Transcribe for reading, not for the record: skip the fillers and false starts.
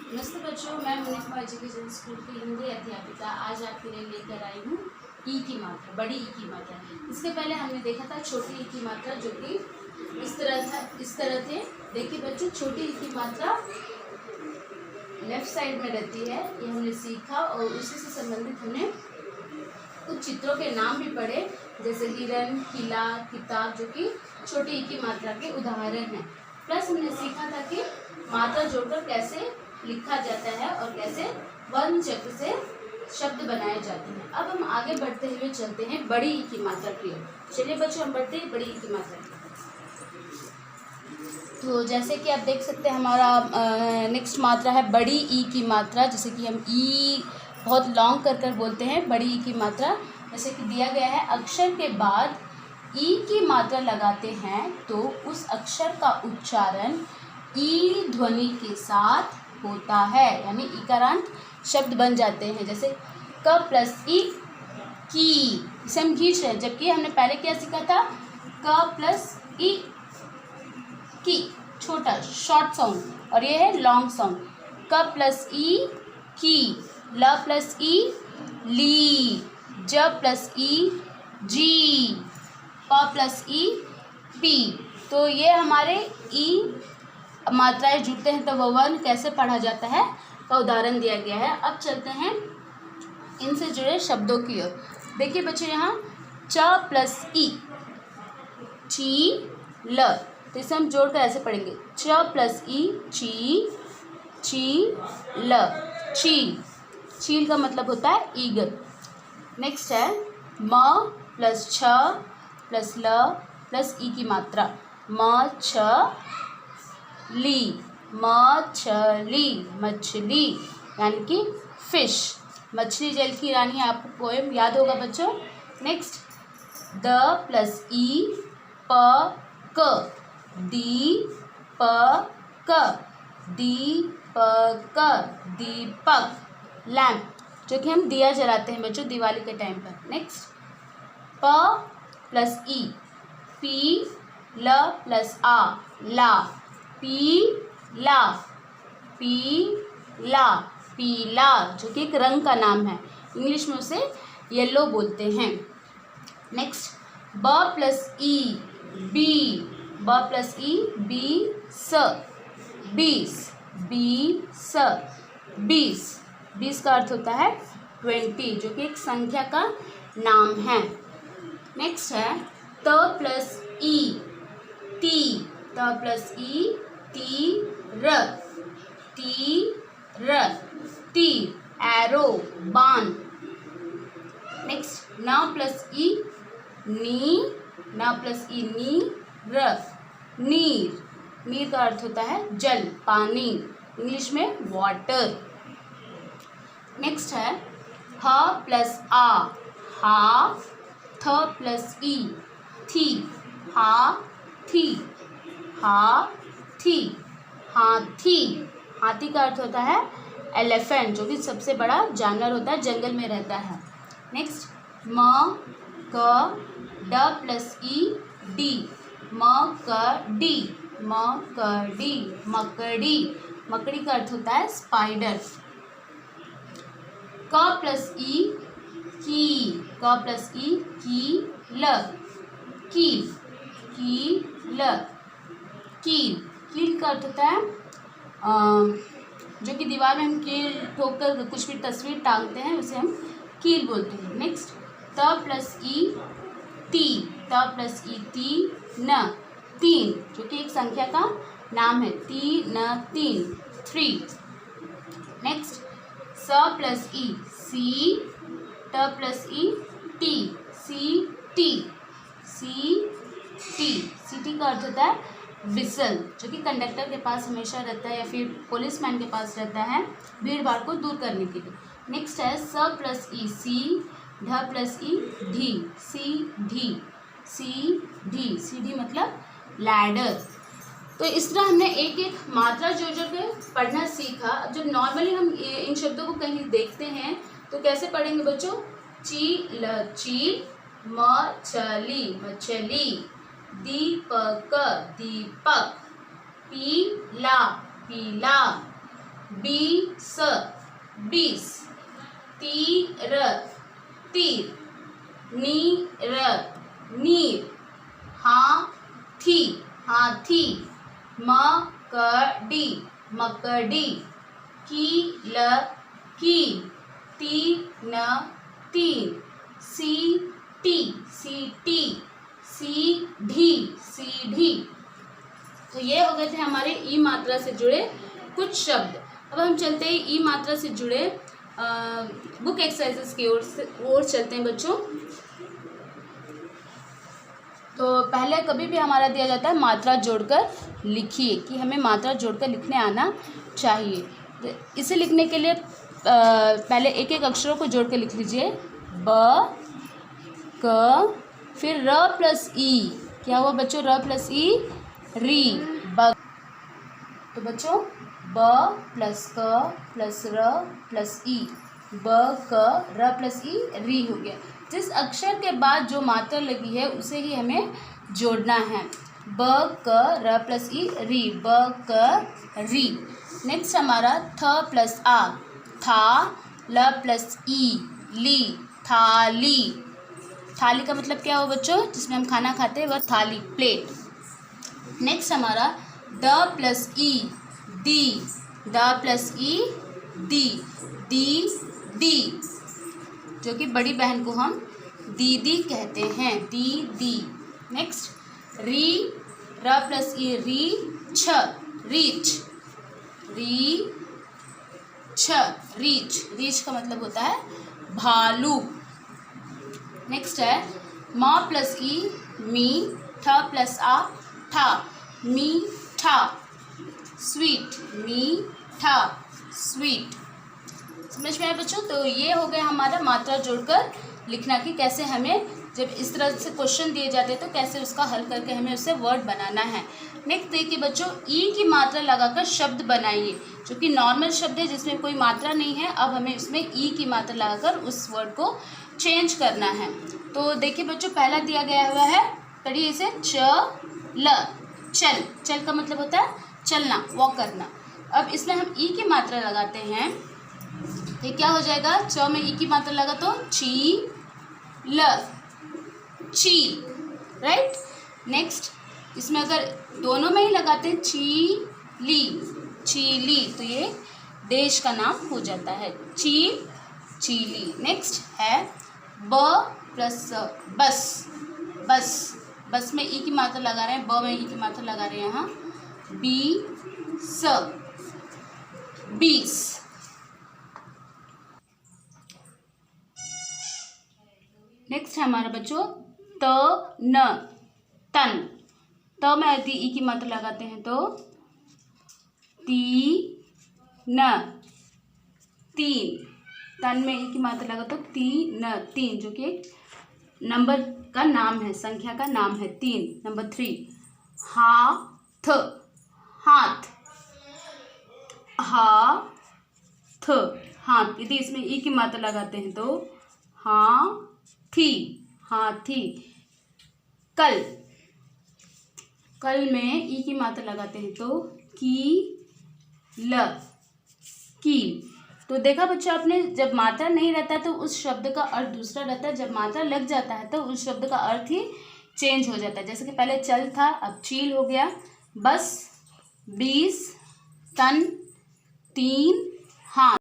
नमस्ते बच्चों, मैं मुनिफा एजुकेशन स्कूल की हिंदी अध्यापिका आज आपके लिए लेकर आई हूँ ई की मात्रा, बड़ी ई की मात्रा। इसके पहले हमने देखा था छोटी ई की मात्रा, जो कि इस तरह थे। देखिए बच्चों, छोटी ई की मात्रा लेफ्ट साइड में रहती है, ये हमने सीखा और उसी से संबंधित हमने कुछ चित्रों के नाम भी पढ़े, जैसे हिरन, किला, किताब, जो कि छोटी ई की मात्रा के उदाहरण हैं। प्लस हमने सीखा था कि मात्रा जोड़कर कैसे लिखा जाता है और कैसे वर्ण चक्र से शब्द बनाए जाते हैं। अब हम आगे बढ़ते हुए चलते हैं बड़ी ई की मात्रा की ओर। चलिए बच्चों, हम बढ़ते हैं बड़ी ई की मात्रा की। तो जैसे कि आप देख सकते हैं, हमारा नेक्स्ट मात्रा है बड़ी ई की मात्रा। जैसे कि हम ई बहुत लॉन्ग कर बोलते हैं, बड़ी ई की मात्रा। जैसे कि दिया गया है, अक्षर के बाद ई की मात्रा लगाते हैं तो उस अक्षर का उच्चारण ई ध्वनि के साथ होता है, यानी इकारांत शब्द बन जाते हैं। जैसे क प्लस ई की, इसे हम खींच रहे हैं, जबकि हमने पहले क्या सीखा था, क प्लस ई की, छोटा शॉर्ट साउंड, और ये है लॉन्ग साउंड। क प्लस ई की, ल प्लस ई ली, ज प्लस ई जी, प प्लस ई पी। तो ये हमारे ई मात्राएं जुड़ते हैं तो वह वर्ण कैसे पढ़ा जाता है का उदाहरण दिया गया है। अब चलते हैं इनसे जुड़े शब्दों की ओर। देखिए बच्चों, यहाँ च प्लस ई, ची ल, तो इसे हम जोड़कर ऐसे पढ़ेंगे, च प्लस ई ची, ची ल, चील। चील का मतलब होता है ईगल। नेक्स्ट है म प्लस छ प्लस ल प्लस ई की मात्रा, म छ ली, मछली, मछली यानी कि फिश। मछली जल की रानी, आपको पोएम याद होगा बच्चों। नेक्स्ट द प्लस ई प क, दी प क, दीपक, दीपक, लैम्प, जो कि हम दिया जलाते हैं बच्चों दिवाली के टाइम पर। नेक्स्ट प प्लस ई, पी ल प्लस आ, ला, पीला, पीला, पीला, जो कि एक रंग का नाम है, इंग्लिश में उसे येलो बोलते हैं। नेक्स्ट ब प्लस ई बी, ब प्लस ई बी स, बीस, बीस, बीस, बीस का अर्थ होता है 20, जो कि एक संख्या का नाम है। नेक्स्ट है त प्लस ई ती, त प्लस ई तीर, तीर, तीर, एरो, बाण। नेक्स्ट न प्लस ई नी, न प्लस ई नीर, नीर, नीर का अर्थ होता है जल, पानी, इंग्लिश में वाटर। नेक्स्ट है ह प्लस आ, हा, थ प्लस ई थी, हाथी, हाथी, हाथी, हाथी का अर्थ होता है एलिफेंट, जो कि सबसे बड़ा जानवर होता है, जंगल में रहता है। नेक्स्ट म क ड प्लस ई डी, मकड़ी, मकड़ी, मकड़ी, मकड़ी का अर्थ होता है स्पाइडर। क प्लस ई की, क प्लस ई कील, कील, कील, कील, कील का अर्थ होता है जो कि दीवार में हम कील ठोक कर कुछ भी तस्वीर टांगते हैं, उसे हम कील बोलते हैं। नेक्स्ट त प्लस ई ती, त प्लस ई ती न, तीन, जो कि एक संख्या का नाम है, तीन, तीन, 3। नेक्स्ट स plus E C, T plus E T, C T, C T, CT का अर्थ होता है विसल, जो कि कंडक्टर के पास हमेशा रहता है या फिर पुलिसमैन के पास रहता है, भीड़ भाड़ को दूर करने के लिए। नेक्स्ट है स प्लस ई सी, ढ प्लस ई ढी, सी ढी, सी ढी, सी ढी मतलब लैडर। तो इस तरह हमने एक एक मात्रा जोड़ जोड़ के पढ़ना सीखा। अब जब नॉर्मली हम इन शब्दों को कहीं देखते हैं तो कैसे पढ़ेंगे बच्चों, चील, चील, मछली, मछली, दीपक, दीपक, पीला, पीला, बीस बीस, तीर तीर, नीर नीर, हाथी हाथी, मकड़ी मकड़ी, कील कील, तीन तीन, सीटी सीटी, सीढ़ी सीढ़ी। तो ये हो गए थे हमारे ई मात्रा से जुड़े कुछ शब्द। अब हम चलते हैं ई मात्रा से जुड़े बुक एक्सरसाइजेस की ओर चलते हैं बच्चों। तो पहले कभी भी हमारा दिया जाता है मात्रा जोड़कर लिखिए, कि हमें मात्रा जोड़कर लिखने आना चाहिए। तो इसे लिखने के लिए पहले एक एक अक्षरों को जोड़ कर लिख लीजिए। ब, क, फिर र प्लस ई। क्या हुआ बच्चों? र प्लस ई, री, ब। तो बच्चों ब प्लस क प्लस र प्लस ई, ब क र प्लस ई, री हो गया। जिस अक्षर के बाद जो मात्रा लगी है उसे ही हमें जोड़ना है। ब क र प्लस ई, री, ब क री। नेक्स्ट हमारा थ प्लस आ, था, ल प्लस ई, ली, थाली। थाली का मतलब क्या हो बच्चों? जिसमें हम खाना खाते हैं वह थाली, प्लेट। नेक्स्ट हमारा द प्लस ई, दी, द प्लस ई, दी, दी दी, जो कि बड़ी बहन को हम दीदी कहते हैं, दीदी। नेक्स्ट री, र प्लस ई, री, छ, रीच, री छ, रीच। रीच का मतलब होता है भालू। नेक्स्ट है म प्लस ई, मी, ठ प्लस आ, ठा, मीठा, स्वीट, मीठा, स्वीट। समझ में आया बच्चों? तो ये हो गया हमारा मात्रा जोड़कर लिखना की कैसे हमें जब इस तरह से क्वेश्चन दिए जाते हैं तो कैसे उसका हल करके हमें उससे वर्ड बनाना है। नेक्स्ट देखिए बच्चों, ई की मात्रा लगाकर शब्द बनाइए, जो कि नॉर्मल शब्द है जिसमें कोई मात्रा नहीं है। अब हमें इसमें ई की मात्रा लगाकर उस वर्ड को चेंज करना है। तो देखिए बच्चों, पहला दिया गया हुआ है, पढ़िए इसे, चल, चल। चल का मतलब होता है चलना, वॉक करना। अब इसमें हम ई की मात्रा लगाते हैं, ये क्या हो जाएगा? च में ई की मात्रा लगा तो ची, ल, चील, राइट। नेक्स्ट इसमें अगर दोनों में ही लगाते हैं चीली, चीली, तो ये देश का नाम हो जाता है, चील, चीली। नेक्स्ट है ब प्लस बस, बस। बस में ई की मात्रा लगा रहे हैं, ब में ई की मात्रा लगा रहे हैं यहाँ, बी स, बीस। नेक्स्ट है हमारा बच्चों त न, तन। त में यदि ई की मात्रा लगाते हैं तो ती न, तीन। तन में ई की मात्रा लगा तो तीन, तीन, जो कि एक नंबर का नाम है, संख्या का नाम है, तीन, नंबर 3। हाथ, हाथ, हाथ, हाथ। यदि इसमें ई की मात्रा लगाते हैं तो हाथी, हाथी। कल, कल में ई की मात्रा लगाते हैं तो कील, कील। तो देखा बच्चों आपने, जब मात्रा नहीं रहता तो उस शब्द का अर्थ दूसरा रहता है, जब मात्रा लग जाता है तो उस शब्द का अर्थ ही चेंज हो जाता है। जैसे कि पहले चल था, अब चील हो गया। बस, 20, तन, 3, हाथ।